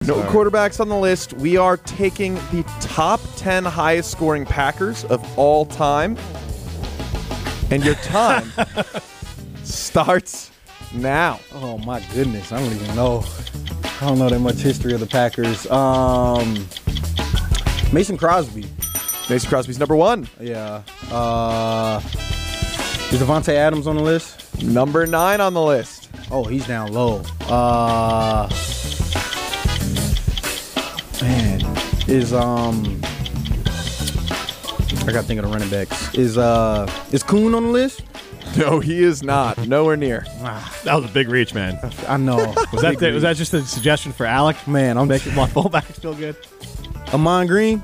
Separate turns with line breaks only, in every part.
No quarterbacks on the list. We are taking the top 10 highest scoring Packers of all time. And your time starts now.
Oh, my goodness. I don't even know. I don't know that much history of the Packers. Mason Crosby.
Mason Crosby's number 1.
Yeah. Is Devontae Adams on the list?
Number 9 on the list.
Oh, he's down low. Man, I gotta think of the running backs. Is Kuhn on the list?
No, he is not. Nowhere near.
That was a big reach, man.
I know.
Was that just a suggestion for Alec?
Man, I'm
making my fullbacks feel good.
Amon Green?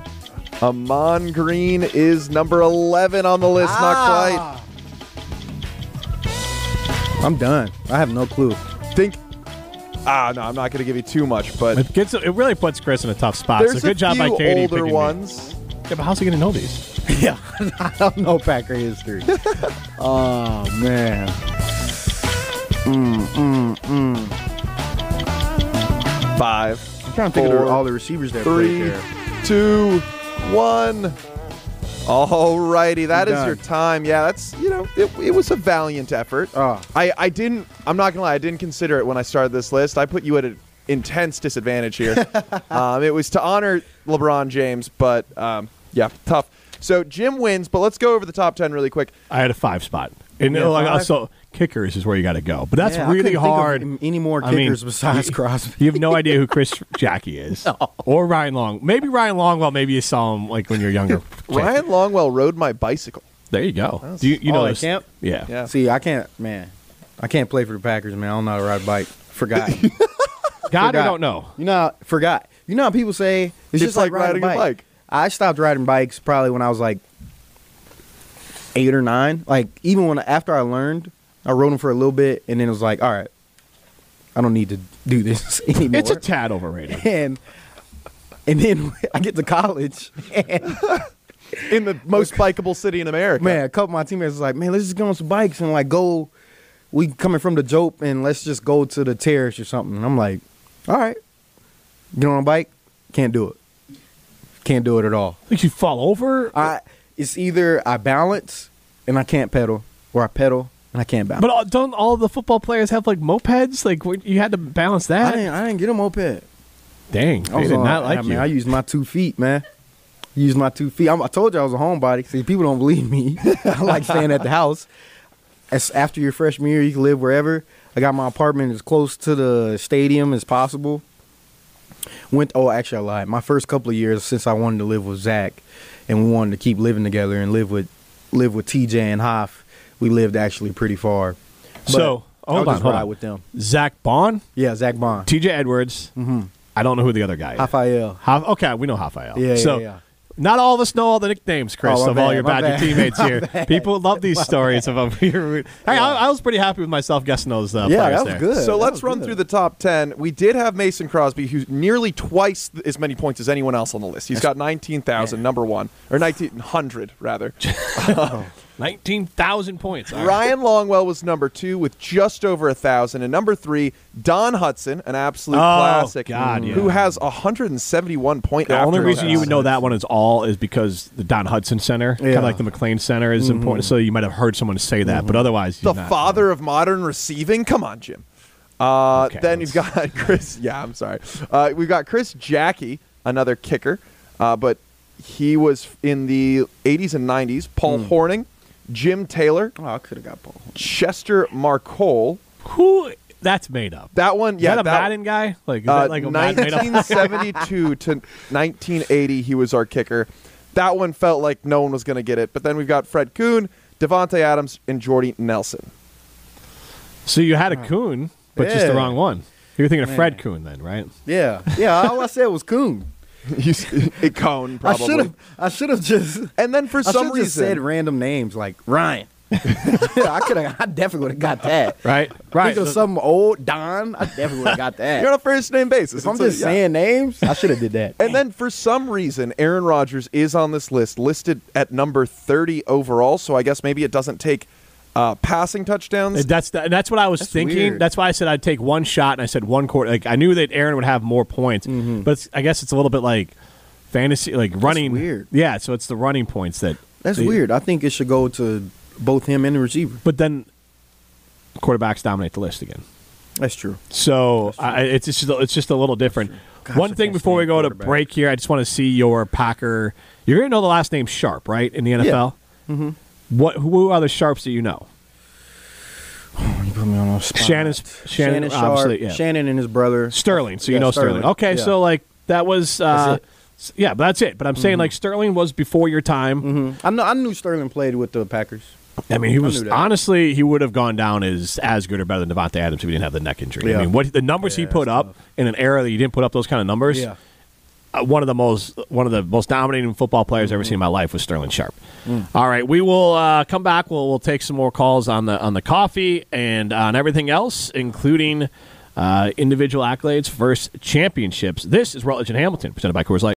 Amon Green is number 11 on the list. Not quite.
I'm done. I have no clue.
No, I'm not going to give you too much, but
it really puts Chris in a tough spot.
There's
so good job by
few
Katie.
Older ones.
Yeah, but how's he going to know these?
Yeah, I don't know Packer history. Oh man.
5.
I'm trying to think of all the receivers that played there.
2, 1. Alrighty, that is your time. Yeah, that's it was a valiant effort. I'm not gonna lie, I didn't consider it when I started this list. I put you at an intense disadvantage here. It was to honor LeBron James, but yeah, tough. So Jim wins, but let's go over the top 10 really quick.
I had a 5 spot. And also kickers is where you got to go. But that's really hard.
Think of any more kickers besides Crosby?
You have no idea who Chris Jackie is. No. Or Ryan Long. Maybe Ryan Longwell, maybe you saw him like when you're younger.
Ryan Longwell rode my bicycle.
There you go. Do you know this?
Camp?
Yeah.
See, I can't play for the Packers, man. I don't know how to ride a bike. Forgot.
God, I don't know.
Forgot. You know how people say it's just like riding a bike. I stopped riding bikes probably when I was like 8 or 9. Like even after I learned, I rode them for a little bit, and then it was like, all right, I don't need to do this anymore.
It's a tad overrated.
And then I get to college, and
in the most bikeable city in America.
Man, a couple of my teammates was like, man, let's just go on some bikes and like go. We coming from the Jope, and let's just go to the Terrace or something. And I'm like, all right, get on a bike, can't do it. Can't do it at all.
Think you fall over?
It's either I balance and I can't pedal, or I pedal and I can't balance.
But don't all the football players have like mopeds? Like you had to balance that?
I didn't get a moped.
Dang, they did not like you.
I used my 2 feet, man. I told you I was a homebody. See, people don't believe me. I like staying at the house. After your freshman year, you can live wherever. I got my apartment as close to the stadium as possible. Actually, I lied. My first couple of years since I wanted to live with Zach, and we wanted to keep living together and live with TJ and Hoff, we lived actually pretty far.
So hold on.
With them.
Zach Bond?
Yeah, Zach Bond.
TJ Edwards. Mm-hmm. I don't know who the other guy is.
Rafael.
Okay, we know Rafael.
Yeah.
Not all of us know all the nicknames, Chris, of all your Badger teammates here.
Bad.
People love these stories of your. Hey, I was pretty happy with myself guessing those players
that was
there.
good.
So let's run through the top 10. We did have Mason Crosby, who's nearly twice as many points as anyone else on the list. He's got 19,000, number 1. Or 1,900, rather.
19,000 points. Right.
Ryan Longwell was number 2 with just over 1,000. And number 3, Don Hudson, an absolute classic, who has 171 point
The only reason you would know that one is because the Don Hudson Center, kind of like the McLean Center, is important. So you might have heard someone say that, but otherwise,
the father of modern receiving. Come on, Jim. Then you've got Chris. Yeah, I'm sorry. We've got Chris Jackie, another kicker, but he was in the 80s and 90s. Paul Hornung, Jim Taylor.
Oh, I could have got Paul Hornung.
Chester Marcole.
Who? That's made up.
That one,
is that a Madden guy? Like, is that like a
1972 to 1980, he was our kicker. That one felt like no one was going to get it. But then we've got Fred Kuhn, Devontae Adams, and Jordy Nelson.
So you had a Kuhn, but just the wrong one. You were thinking of Fred Kuhn then, right?
Yeah. All I said was Kuhn.
Cone, probably.
I should have just.
And then for some reason,
just said random names like Ryan. I definitely would have got that.
Right.
Think of some old Don. I definitely would have got that.
You're on a first name basis.
If I'm just saying names, I should have did that.
And then for some reason, Aaron Rodgers is on this list, listed at number 30 overall. So I guess maybe it doesn't take passing touchdowns.
That's what I was thinking.
Weird.
That's why I said I'd take one shot, and I said one quarter. Like I knew that Aaron would have more points, but I guess it's a little bit like fantasy, like running.
That's weird.
Yeah, so it's the running points that.
That's weird. I think it should go to both him and the receiver.
But then quarterbacks dominate the list again.
That's true.
So it's just a little different.
Gosh,
One thing before we go to break here, I just want to see your Packer. You're going to know the last name Sharp, right, in the NFL?
Yeah. Mm-hmm.
Who are the Sharps that you know?
You put me on a spot.
Shannon Sharp,
obviously, yeah. Shannon and his brother.
Sterling, so you know Sterling. Okay,
yeah.
so like that was yeah, but that's it. But I'm saying like Sterling was before your time.
Mm-hmm. I knew Sterling played with the Packers.
I mean, he was honestly he would have gone down as good or better than Devontae Adams if he didn't have the neck injury.
Yeah.
I mean, what the numbers he put up in an era that you didn't put up those kind of numbers.
Yeah.
One of the most dominating football players I've ever seen in my life was Sterling Sharp. All right, we will come back. We'll take some more calls on the coffee and on everything else, including individual accolades versus championships. This is Rutledge and Hamilton, presented by Coors Light.